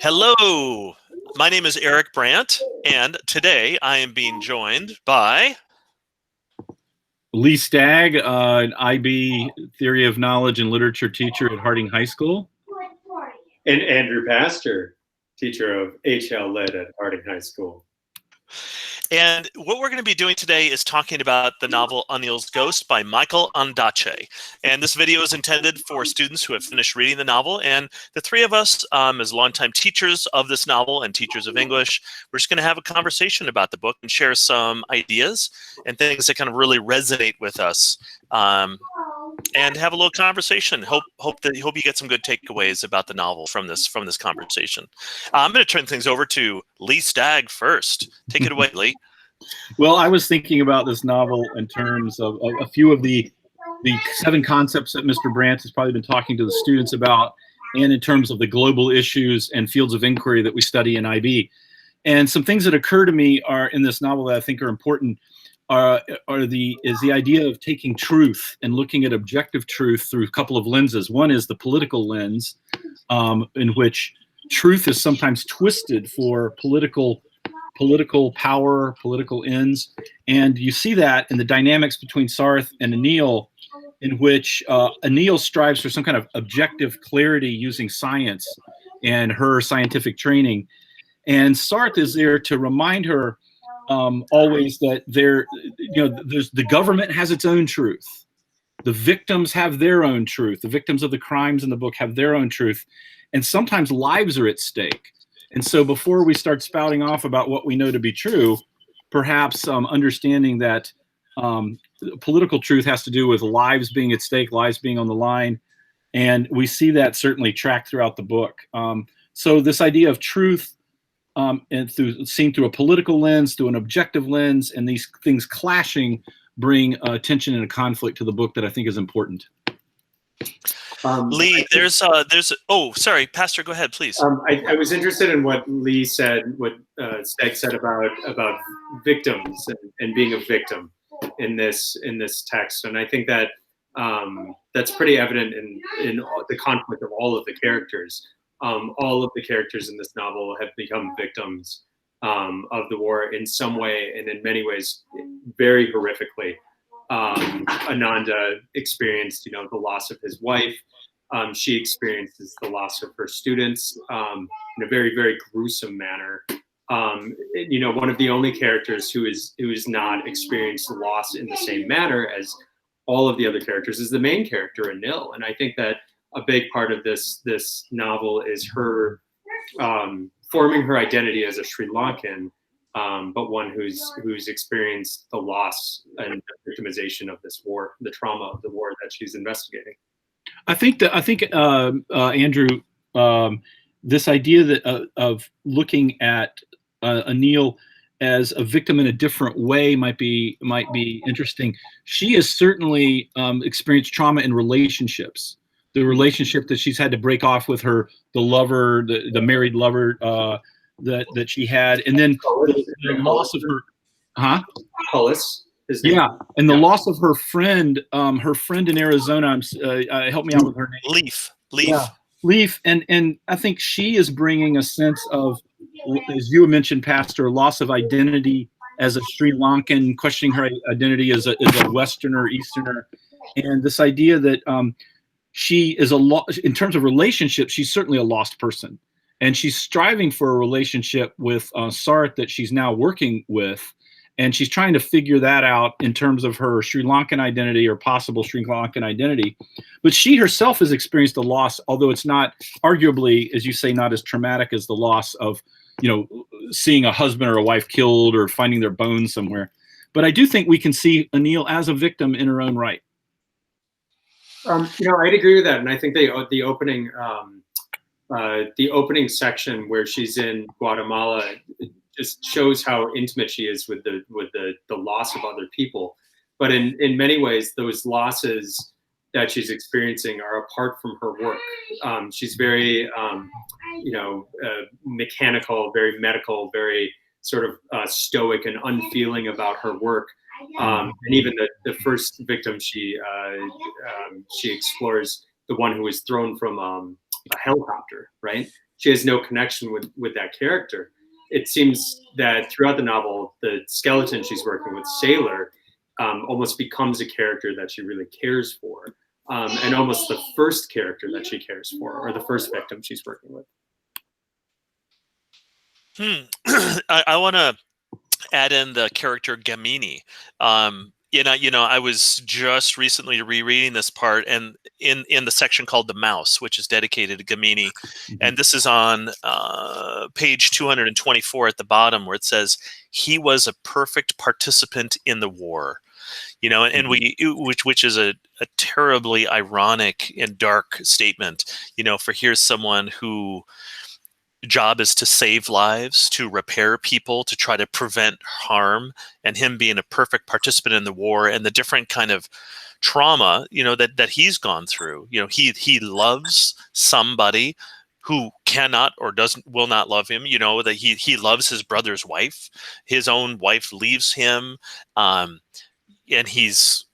Hello, my name is Eric Brandt, and today I am being joined by Lee Stagg, an IB Theory of Knowledge and Literature teacher at Harding High School. And Andrew Pastor, teacher of HL Lit at Harding High School. And what we're going to be doing today is talking about the novel Anil's Ghost by Michael Ondaatje. And this video is intended for students who have finished reading the novel. And the three of us, as longtime teachers of this novel and teachers of English, we're just going to have a conversation about the book and share some ideas and things that kind of really resonate with us. And have a little conversation. Hope you get some good takeaways about the novel from this conversation. I'm going to turn things over to Lee Stagg first. Take it away, Lee. Well, I was thinking about this novel in terms of a few of the 7 concepts that Mr. Brandt has probably been talking to the students about, and in terms of the global issues and fields of inquiry that we study in IB. And some things that occur to me are in this novel that I think are important. Is the idea of taking truth and looking at objective truth through a couple of lenses. One is the political lens, in which truth is sometimes twisted for political power, political ends, and you see that in the dynamics between Sarth and Anil, in which Anil strives for some kind of objective clarity using science and her scientific training, and Sarth is there to remind her always that there's the government has its own truth. The victims have their own truth. The victims of the crimes in the book have their own truth. And sometimes lives are at stake. And so before we start spouting off about what we know to be true, perhaps understanding that political truth has to do with lives being at stake, lives being on the line. And we see that certainly tracked throughout the book. So this idea of truth, and seen through a political lens, through an objective lens, and these things clashing bring tension and a conflict to the book that I think is important. Lee, there's oh, sorry, Pastor, go ahead, please. I was interested in what Lee said, what Stagg said about victims and being a victim in this text, and I think that that's pretty evident in the conflict of all of the characters. All of the characters in this novel have become victims of the war in some way, and in many ways, very horrifically. Ananda experienced, the loss of his wife. She experiences the loss of her students in a very, very gruesome manner. One of the only characters who is not experienced loss in the same manner as all of the other characters is the main character, Anil, and I think that a big part of this novel is her forming her identity as a Sri Lankan, but one who's experienced the loss and victimization of this war, the trauma of the war that she's investigating. I think Andrew, this idea that of looking at Anil as a victim in a different way might be interesting. She has certainly experienced trauma in relationships. The relationship that she's had to break off with the lover, the married lover that she had, and then the loss of her, Cullis. Yeah, and the loss of her friend in Arizona. Help me out with her name. Leaf. Yeah, Leaf, and I think she is bringing a sense of, as you mentioned, Pastor, loss of identity as a Sri Lankan, questioning her identity as a Westerner, Easterner, and this idea that she is in terms of relationships, she's certainly a lost person, and she's striving for a relationship with Sarth that she's now working with, and she's trying to figure that out in terms of her Sri Lankan identity or possible Sri Lankan identity. But she herself has experienced a loss, although it's not, arguably, as you say, not as traumatic as the loss of, seeing a husband or a wife killed or finding their bones somewhere. But I do think we can see Anil as a victim in her own right. I'd agree with that, and I think the opening section where she's in Guatemala just shows how intimate she is with the loss of other people. But in many ways, those losses that she's experiencing are apart from her work. She's very mechanical, very medical, very sort of stoic and unfeeling about her work. And even the first victim she explores, the one who was thrown from a helicopter, right? She has no connection with that character. It seems that throughout the novel, the skeleton she's working with, Sailor, almost becomes a character that she really cares for, and almost the first character that she cares for, or the first victim she's working with. I want to add in the character Gamini. I was just recently rereading this part, and in the section called "The Mouse," which is dedicated to Gamini, and this is on page 224 at the bottom, where it says he was a perfect participant in the war. And which is a terribly ironic and dark statement. For here's someone who job is to save lives, to repair people, to try to prevent harm, and him being a perfect participant in the war and the different kind of trauma, that he's gone through. He loves somebody who cannot or will not love him. That he loves his brother's wife. His own wife leaves him, and he's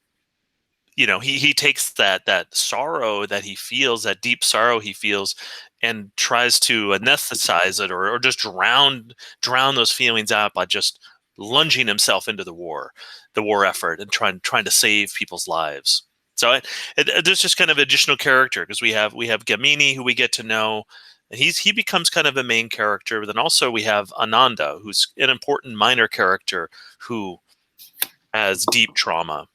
he takes that sorrow that he feels, that deep sorrow he feels, and tries to anesthetize it or just drown those feelings out by just lunging himself into the war effort and trying to save people's lives. So there's just kind of additional character, because we have Gamini, who we get to know, and he becomes kind of a main character. But then also we have Ananda, who's an important minor character who has deep trauma.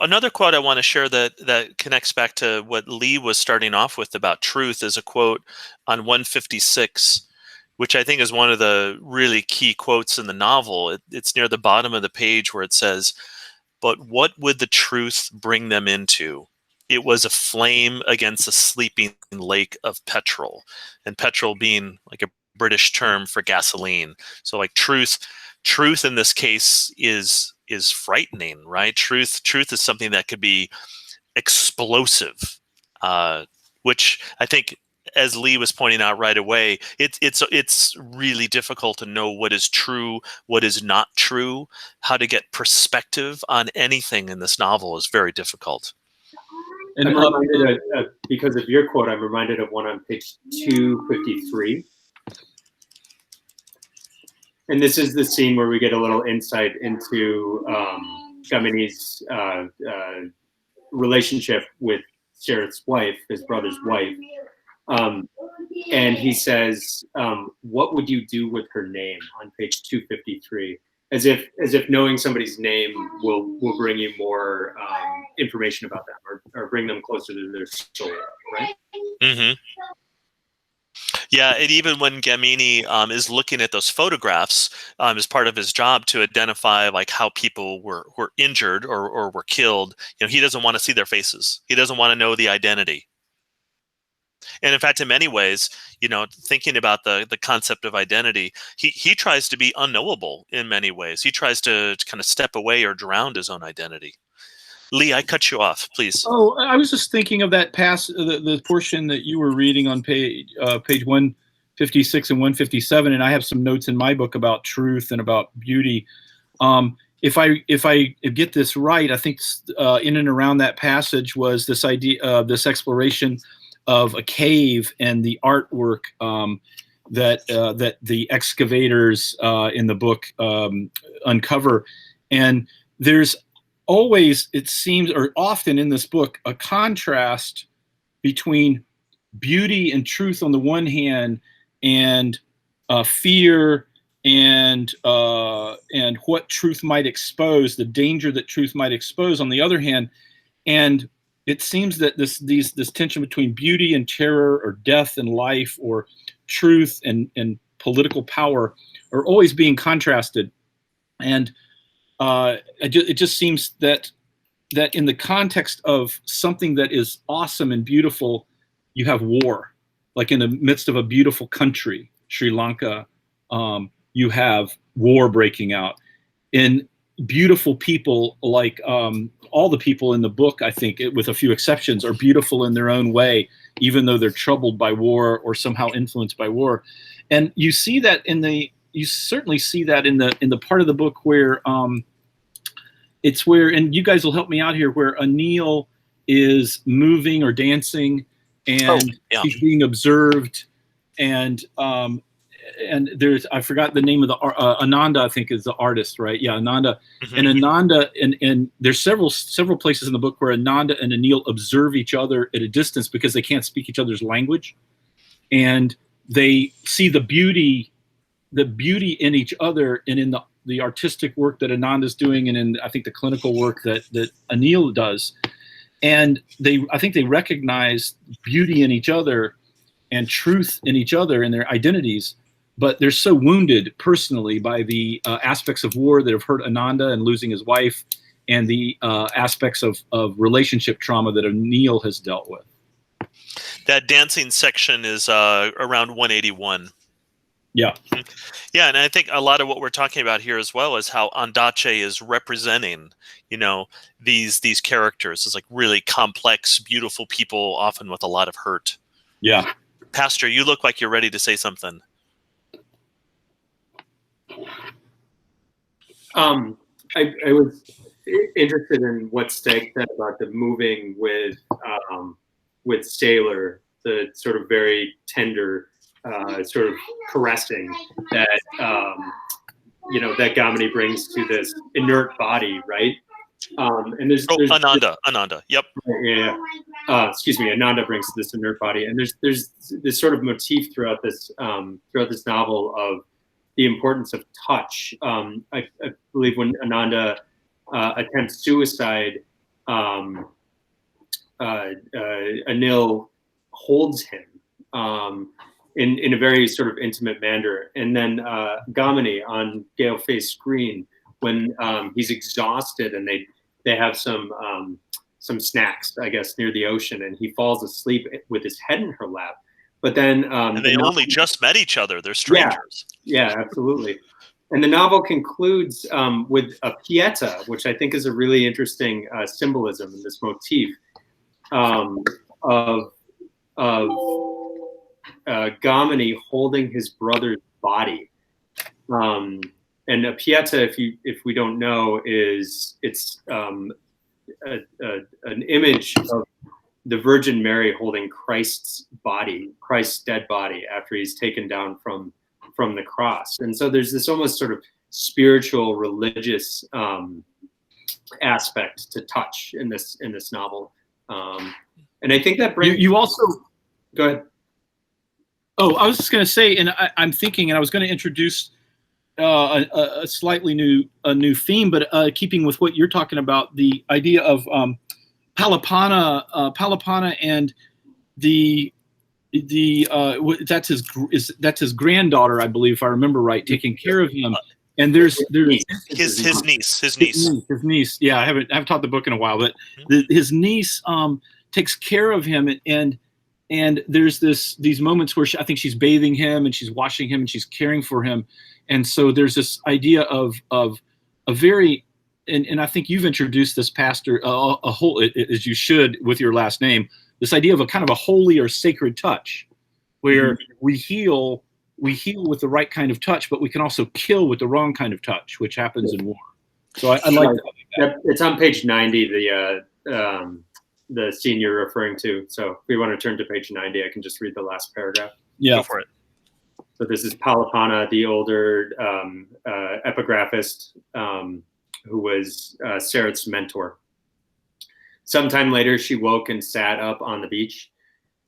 Another quote I want to share that connects back to what Lee was starting off with about truth is a quote on 156, which I think is one of the really key quotes in the novel. It's near the bottom of the page, where it says, "But what would the truth bring them into? It was a flame against a sleeping lake of petrol," and petrol being like a British term for gasoline. So like truth in this case is frightening, right? Truth is something that could be explosive, which I think, as Lee was pointing out right away, it's really difficult to know what is true, what is not true. How to get perspective on anything in this novel is very difficult. And I'm reminded because of your quote, I'm reminded of one on page 253. And this is the scene where we get a little insight into Gamini's relationship with Sheriff's wife, his brother's wife. And he says, "What would you do with her name?" on page 253, as if knowing somebody's name will bring you more information about them, or bring them closer to their soul, right? Mm-hmm. Yeah, and even when Gamini is looking at those photographs as part of his job to identify like how people were injured or were killed, he doesn't want to see their faces. He doesn't want to know the identity. And in fact, in many ways, thinking about the concept of identity, he tries to be unknowable in many ways. He tries to kind of step away or drown his own identity. Lee, I cut you off, please. Oh, I was just thinking of that the portion that you were reading on page 156 and 157, and I have some notes in my book about truth and about beauty. If I get this right, I think in and around that passage was this idea, this exploration of a cave and the artwork that the excavators in the book uncover, and there's always, it seems, or often in this book, a contrast between beauty and truth on the one hand, and fear and what truth might expose, the danger that truth might expose on the other hand. And it seems that this tension between beauty and terror, or death and life, or truth and political power, are always being contrasted. And it just seems that in the context of something that is awesome and beautiful, you have war. Like in the midst of a beautiful country, Sri Lanka, you have war breaking out. In beautiful people, like all the people in the book, I think, with a few exceptions, are beautiful in their own way, even though they're troubled by war or somehow influenced by war. And you see that you certainly see that in the part of the book where it's where, and you guys will help me out here, where Anil is moving or dancing, and she's being observed, and there's, I forgot the name of the Ananda, I think is the artist, right? Yeah, Ananda. And Ananda, and there's several places in the book where Ananda and Anil observe each other at a distance because they can't speak each other's language, and they see the beauty in each other, and in the artistic work that Ananda's doing, and in, I think, the clinical work that Anil does. And I think they recognize beauty in each other and truth in each other and their identities, but they're so wounded personally by the aspects of war that have hurt Ananda and losing his wife, and the aspects of relationship trauma that Anil has dealt with. That dancing section is around 181. Yeah. Yeah, and I think a lot of what we're talking about here as well is how Ondaatje is representing, these characters as like really complex, beautiful people, often with a lot of hurt. Yeah. Pastor, you look like you're ready to say something. I was interested in what Stagg said about the moving with Sailor, the sort of very tender, sort of caressing that that Gamini brings to this inert body, right? And there's Ananda, yep. Yeah. Excuse me, Ananda brings to this inert body, and there's this sort of motif throughout this novel of the importance of touch. I believe when Ananda attempts suicide, Anil holds him in a very sort of intimate manner, and then Gamini on Gale Face screen when he's exhausted, and they have some snacks, I guess, near the ocean, and he falls asleep with his head in her lap. But then and they only just met each other. They're strangers. Yeah, absolutely. And the novel concludes with a pieta, which I think is a really interesting symbolism in this motif of Gamini holding his brother's body. And a pieta, if we don't know, it's an image of the Virgin Mary holding Christ's dead body, after he's taken down from the cross. And so there's this almost sort of spiritual, religious aspect to touch in this novel. And I think that brings you also go ahead. Oh, I was just going to say, and I'm thinking, and I was going to introduce a slightly new theme, but keeping with what you're talking about, the idea of Palapana and that's his granddaughter, I believe, if I remember right, taking care of him. And there's his niece. Yeah, I haven't taught the book in a while, but his niece takes care of him, and there's these moments where I think she's bathing him and she's washing him and she's caring for him. And so there's this idea of a very, and I think you've introduced this, Pastor, a whole, as you should with your last name, this idea of a kind of a holy or sacred touch, where we heal with the right kind of touch, but we can also kill with the wrong kind of touch, which happens in war. So I like that. It's on page 90, the scene you're referring to. So if we want to turn to page 90, I can just read the last paragraph. Yeah. Go for it. So this is Palapana, the older epigraphist, who was Sarat's mentor. Sometime later, she woke and sat up on the beach.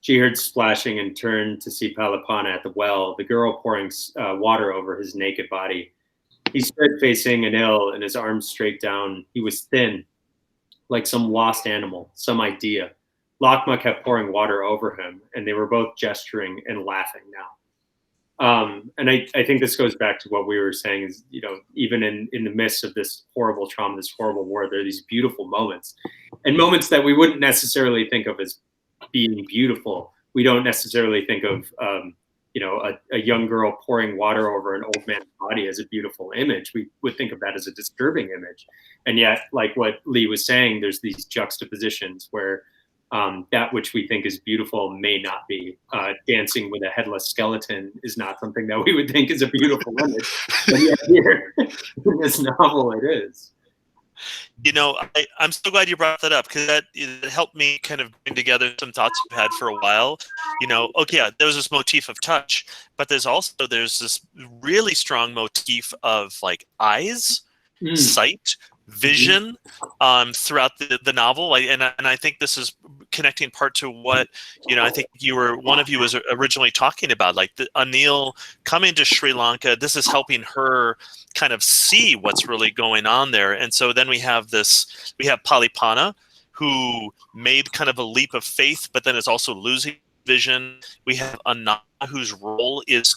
She heard splashing and turned to see Palapana at the well, the girl pouring water over his naked body. He stood facing Anil, and his arms straight down. He was thin, like some lost animal, some idea. Lakma kept pouring water over him, and they were both gesturing and laughing now. And I think this goes back to what we were saying is, even in the midst of this horrible trauma, this horrible war, there are these beautiful moments, and moments that we wouldn't necessarily think of as being beautiful. We don't necessarily think of, a young girl pouring water over an old man's body as a beautiful image. We would think of that as a disturbing image. And yet, like what Lee was saying, there's these juxtapositions where that which we think is beautiful may not be. Dancing with a headless skeleton is not something that we would think is a beautiful image. But yet here, in this novel, it is. You know, I'm so glad you brought that up, because it helped me kind of bring together some thoughts I've had for a while. You know, okay, yeah, there was this motif of touch, but there's this really strong motif of like eyes, sight, vision, throughout the novel. And I think this is connecting part to what, you know, I think one of you was originally talking about, like Anil coming to Sri Lanka. This is helping her kind of see what's really going on there. And so then we have Palipana, who made kind of a leap of faith, but then is also losing vision. We have Ananda, whose role is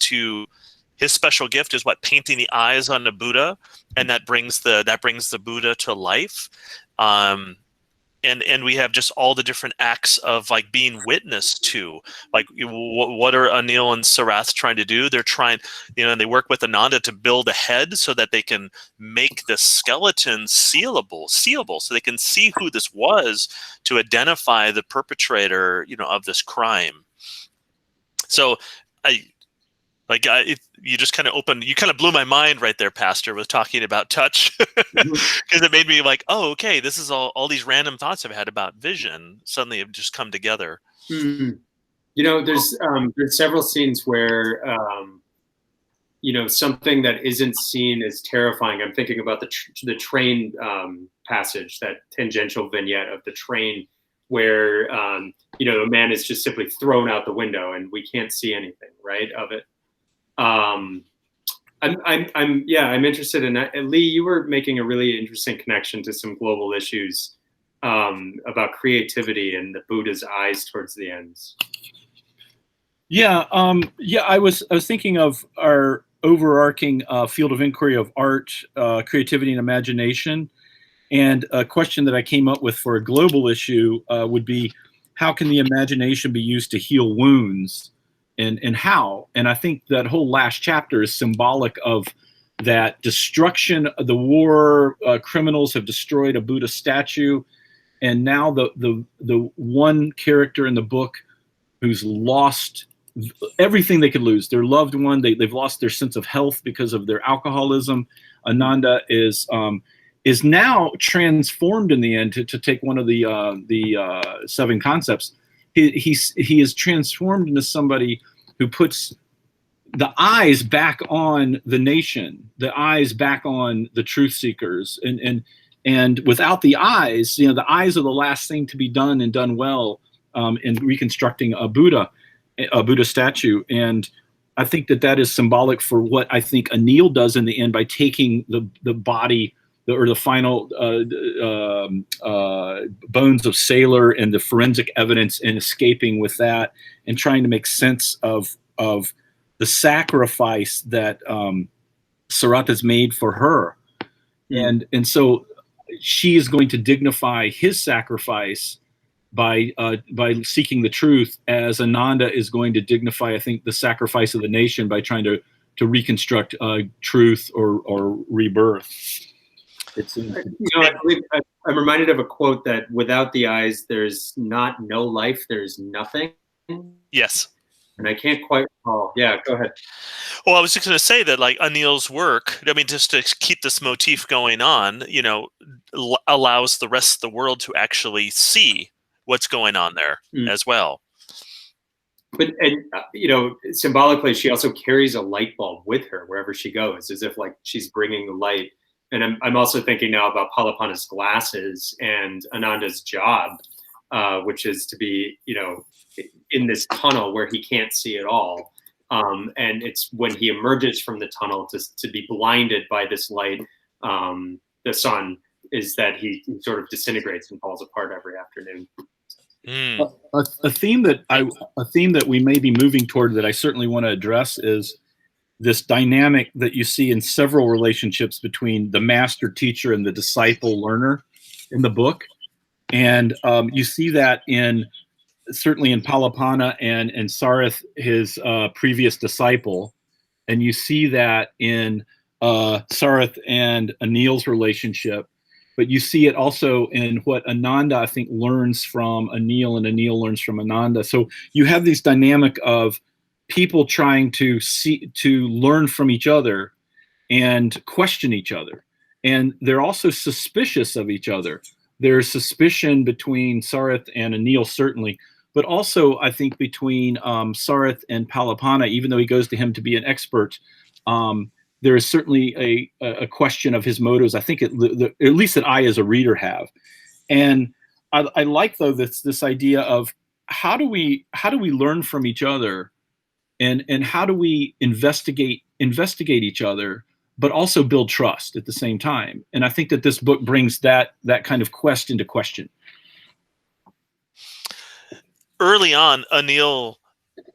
his special gift is painting the eyes on the Buddha, and that brings the Buddha to life. And we have just all the different acts of like being witness to, like, what are Anil and Sarath trying to do? They're trying, and they work with Ananda to build a head so that they can make the skeleton sealable, so they can see who this was, to identify the perpetrator, of this crime. So you just kind of blew my mind right there, Pastor, with talking about touch, because it made me like, oh, okay, this is all these random thoughts I've had about vision suddenly have just come together. There's several scenes where, something that isn't seen is terrifying. I'm thinking about the train passage, that tangential vignette of the train where, a man is just simply thrown out the window and we can't see anything, right, of it. I'm interested in that. Lee, you were making a really interesting connection to some global issues about creativity and the Buddha's eyes towards the ends. I was thinking of our overarching field of inquiry of art, creativity, and imagination. And a question that I came up with for a global issue would be, how can the imagination be used to heal wounds? And how? And I think that whole last chapter is symbolic of that destruction. The war criminals have destroyed a Buddha statue, and now the one character in the book who's lost everything they could lose, their loved one, they've lost their sense of health because of their alcoholism. Ananda is now transformed in the end to take one of the seven concepts. He is transformed into somebody who puts the eyes back on the nation, the eyes back on the truth seekers, and without the eyes, the eyes are the last thing to be done and done well in reconstructing a Buddha statue. And I think that is symbolic for what I think Anil does in the end by taking the body, or the final bones of Sailor and the forensic evidence, and escaping with that, and trying to make sense of the sacrifice that Sarath has made for her. And so she is going to dignify his sacrifice by seeking the truth, as Ananda is going to dignify, I think, the sacrifice of the nation by trying to reconstruct truth or rebirth. I'm reminded of a quote that without the eyes, there's no life, there's nothing. Yes. And I can't quite recall. Yeah, go ahead. Well, I was just going to say that, like, Anil's work, I mean, just to keep this motif going on, allows the rest of the world to actually see what's going on there as well. But, symbolically, she also carries a light bulb with her wherever she goes, as if like she's bringing the light. And I'm also thinking now about Palipana's glasses and Ananda's job, which is to be, in this tunnel where he can't see at all. And it's when he emerges from the tunnel to be blinded by this light, the sun, is that he sort of disintegrates and falls apart every afternoon. A theme that we may be moving toward, that I certainly want to address, is this dynamic that you see in several relationships between the master teacher and the disciple learner in the book. And you see that certainly in Palipana and Sarath, his previous disciple. And you see that in Sarath and Anil's relationship. But you see it also in what Ananda, I think, learns from Anil, and Anil learns from Ananda. So you have this dynamic of people trying to learn from each other and question each other. and they're also suspicious of each other. There's suspicion between Sareth and Anil, certainly, but also I think between Sareth and Palapana, even though he goes to him to be an expert. There is certainly a question of his motives. I think at least that I, as a reader, have, and I like though this idea of how do we learn from each other, and how do we investigate each other, but also build trust at the same time. And I think that this book brings that kind of quest into question. Early on, Anil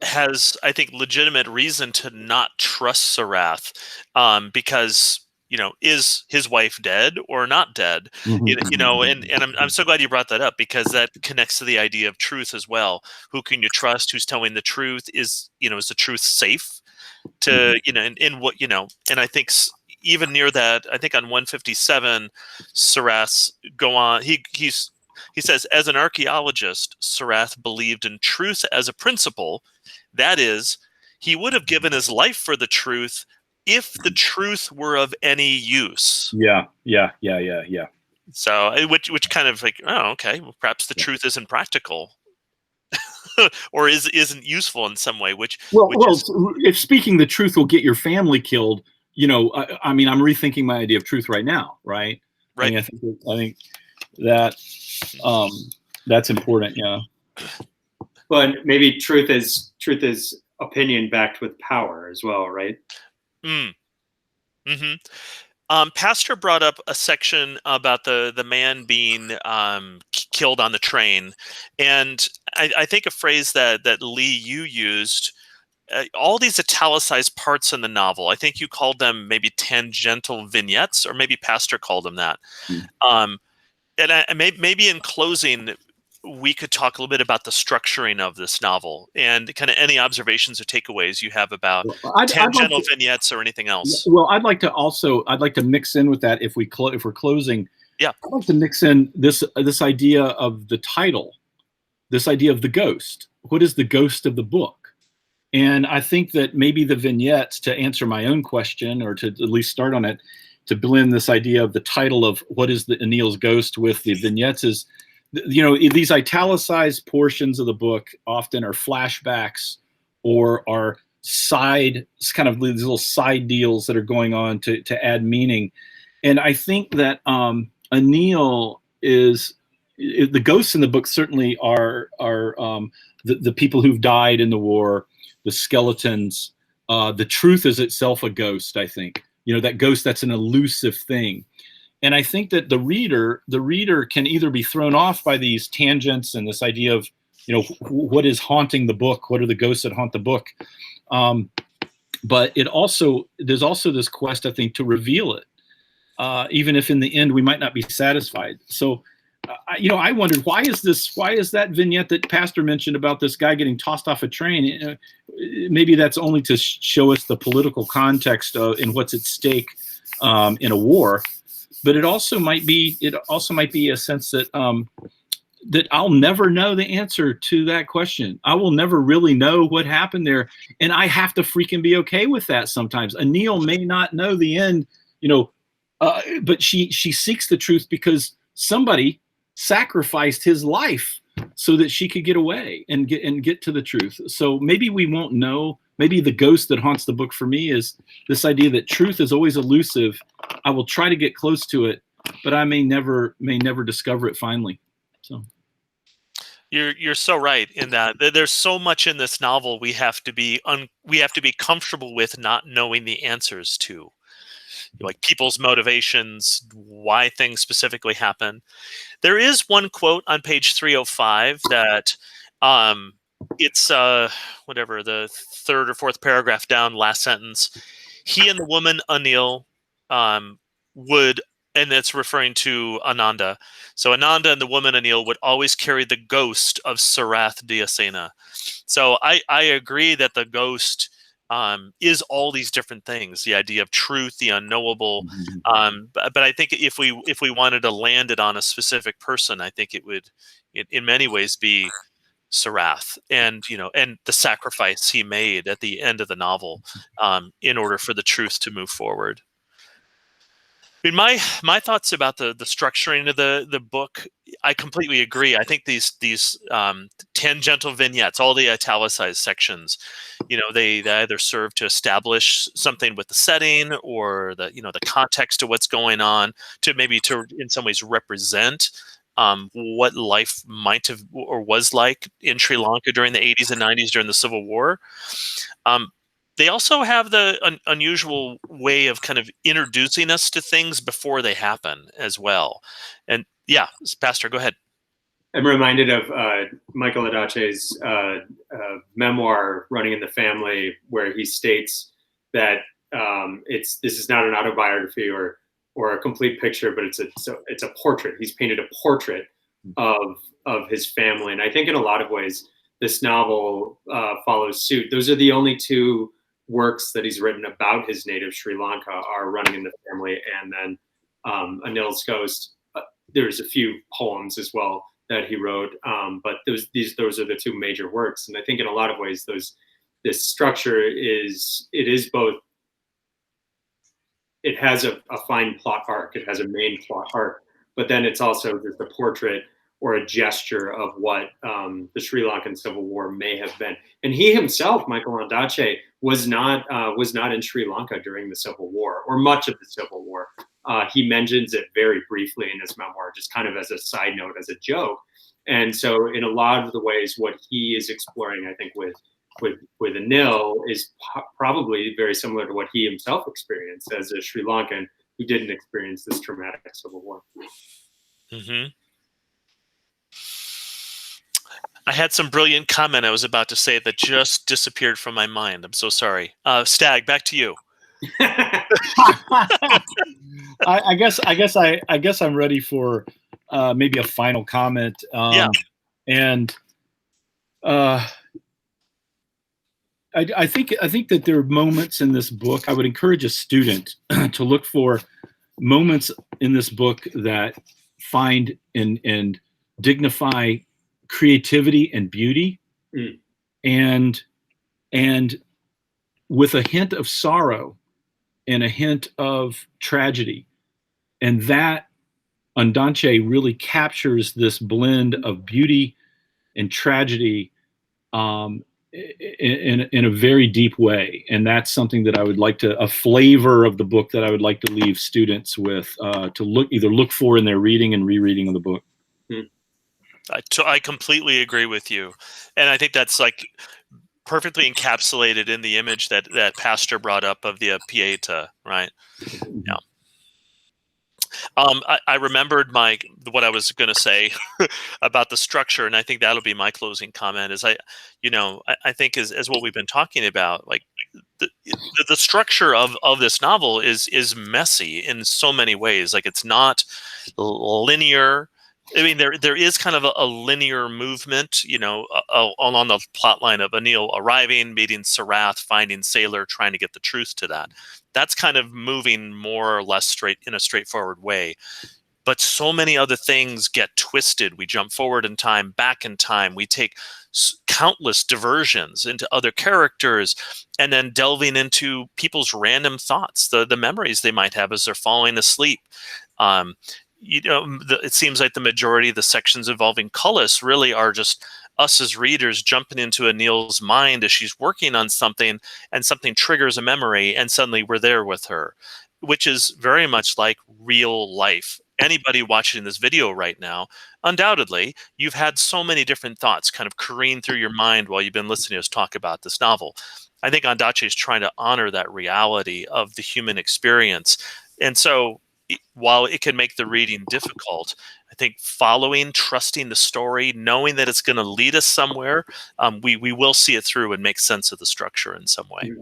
has, I think, legitimate reason to not trust Sarath, because, is his wife dead or not dead? And I'm so glad you brought that up, because that connects to the idea of truth as well. Who can you trust? Who's telling the truth? Is the truth safe to, in what, and I think even near that, I think on 157, Sarath go on, he says, as an archaeologist, Sarath believed in truth as a principle. That is, he would have given his life for the truth if the truth were of any use. Yeah. So, which kind of like, oh, okay, well, perhaps the truth isn't practical, or isn't useful in some way. If speaking the truth will get your family killed, I mean, I'm rethinking my idea of truth right now, right? Right. I think that that's important. Yeah. But maybe truth is opinion backed with power as well, right? Pastor brought up a section about the man being killed on the train, and I think a phrase that Lee, you used, all these italicized parts in the novel, I think you called them maybe tangential vignettes, or maybe Pastor called them that. And maybe in closing, we could talk a little bit about the structuring of this novel, and kind of any observations or takeaways you have about tangential vignettes or anything else. Well, I'd like to mix in with that if we're closing. Yeah, I'd like to mix in this idea of the title, this idea of the ghost. What is the ghost of the book? And I think that maybe the vignettes, to answer my own question, or to at least start on it, to blend this idea of the title of what is the Anil's ghost with the vignettes, is, these italicized portions of the book often are flashbacks or are kind of these little side deals that are going on to add meaning. And I think that Anil is, the ghosts in the book certainly are the people who've died in the war, the skeletons. The truth is itself a ghost, I think. That ghost, that's an elusive thing. And I think that the reader can either be thrown off by these tangents and this idea of, what is haunting the book? What are the ghosts that haunt the book? But there's also this quest, I think, to reveal it, even if in the end we might not be satisfied. So, I wondered, why is that vignette that Pastor mentioned about this guy getting tossed off a train? Maybe that's only to show us the political context in what's at stake in a war. But it also might be a sense that that I'll never know the answer to that question. I will never really know what happened there, and I have to freaking be okay with that sometimes. Anil may not know the end, but she seeks the truth because somebody sacrificed his life so that she could get away and get to the truth. So maybe we won't know. Maybe the ghost that haunts the book for me is this idea that truth is always elusive. I will try to get close to it, but I may never discover it finally. So you're so right in that there's so much in this novel we have to be comfortable with not knowing the answers to, like people's motivations, why things specifically happen. There is one quote on page 305 that it's whatever, the third or fourth paragraph down, last sentence. He and the woman Anil would, and it's referring to Ananda. So Ananda and the woman Anil would always carry the ghost of Sarath Dhyasena. So I agree that the ghost is all these different things, the idea of truth, the unknowable. But I think if we wanted to land it on a specific person, I think it would, in many ways, be Sarath, and the sacrifice he made at the end of the novel in order for the truth to move forward. I mean, my thoughts about the structuring of the book, I completely agree. I think these tangential vignettes, all the italicized sections, they either serve to establish something with the setting or the context of what's going on, to maybe to in some ways represent what life might have or was like in Sri Lanka during the 80s and 90s during the Civil War. They also have the unusual way of kind of introducing us to things before they happen as well. And yeah, Pastor, go ahead. I'm reminded of Michael Adache's memoir, Running in the Family, where he states that this is not an autobiography or a complete picture, but it's a portrait. He's painted a portrait of his family, and I think in a lot of ways this novel follows suit. Those are the only two works that he's written about his native Sri Lanka are Running in the Family and then Anil's Ghost. There's a few poems as well that he wrote, but those are the two major works. And I think in a lot of ways, this structure is both. It has a fine plot arc. It has a main plot arc, but then it's also just a portrait or a gesture of what the Sri Lankan Civil War may have been. And he himself, Michael Ondaatje, was not in Sri Lanka during the Civil War or much of the Civil War. He mentions it very briefly in his memoir, just kind of as a side note, as a joke. And so in a lot of the ways, what he is exploring, I think, with Anil is probably very similar to what he himself experienced as a Sri Lankan who didn't experience this traumatic Civil War. Mm-hmm. I had some brilliant comment I was about to say that just disappeared from my mind. I'm so sorry. Stagg, back to you. I guess I'm ready for maybe a final comment. Yeah. And I think that there are moments in this book. I would encourage a student to look for moments in this book that find and dignify creativity and beauty, and with a hint of sorrow and a hint of tragedy. And that Ondaatje really captures this blend of beauty and tragedy in a very deep way. And that's something that I would like a flavor of the book that I would like to leave students with, to either look for in their reading and rereading of the book. I completely agree with you. And I think that's like perfectly encapsulated in the image that Pastor brought up of the Pieta, right? Yeah. I remembered what I was going to say about the structure, and I think that'll be my closing comment. Is I think as what we've been talking about, like the structure of this novel is messy in so many ways. Like it's not linear. I mean, there is kind of a linear movement, along the plot line of Anil arriving, meeting Sarath, finding Sailor, trying to get the truth to that. That's kind of moving more or less in a straightforward way. But so many other things get twisted. We jump forward in time, back in time. We take countless diversions into other characters, and then delving into people's random thoughts, the memories they might have as they're falling asleep. It seems like the majority of the sections involving Cullis really are just us as readers jumping into Anil's mind as she's working on something, and something triggers a memory, and suddenly we're there with her, which is very much like real life. Anybody watching this video right now, undoubtedly, you've had so many different thoughts kind of careen through your mind while you've been listening to us talk about this novel. I think Ondaatje is trying to honor that reality of the human experience. And so while it can make the reading difficult, I think following, trusting the story, knowing that it's going to lead us somewhere, we will see it through and make sense of the structure in some way.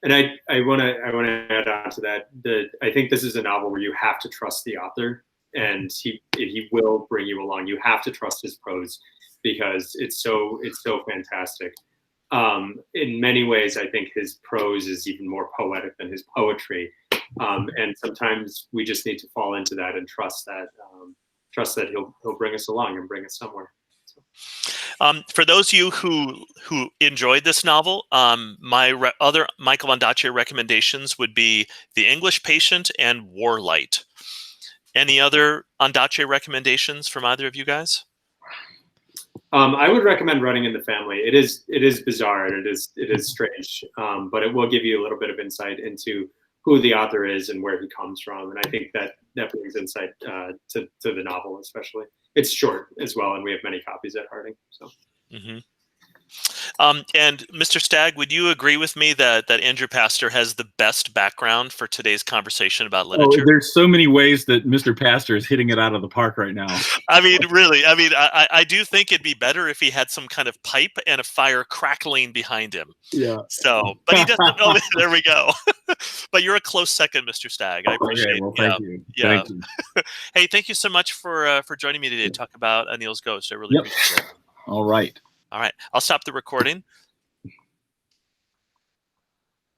And I want to add on to that. I think this is a novel where you have to trust the author, and he will bring you along. You have to trust his prose because it's so fantastic. In many ways, I think his prose is even more poetic than his poetry. And sometimes we just need to fall into that and trust that he'll bring us along and bring us somewhere. For those of you who enjoyed this novel, my other Michael Ondaatje recommendations would be The English Patient and Warlight. Any other Ondaatje recommendations from either of you guys? I would recommend Running in the Family. It is bizarre and it is strange, but it will give you a little bit of insight into who the author is and where he comes from, and I think that brings insight to the novel, especially. It's short as well, and we have many copies at Harding. So. Mm-hmm. And Mr. Stagg, would you agree with me that Andrew Pastor has the best background for today's conversation about literature? Oh, there's so many ways that Mr. Pastor is hitting it out of the park right now. I mean, really, I do think it'd be better if he had some kind of pipe and a fire crackling behind him. Yeah. So, but he doesn't know. There we go. But you're a close second, Mr. Stagg. I appreciate it. Well, thank you. Yeah. Thank you. Hey, thank you so much for joining me today to talk about Anil's Ghost. I really appreciate it. All right. All right. I'll stop the recording.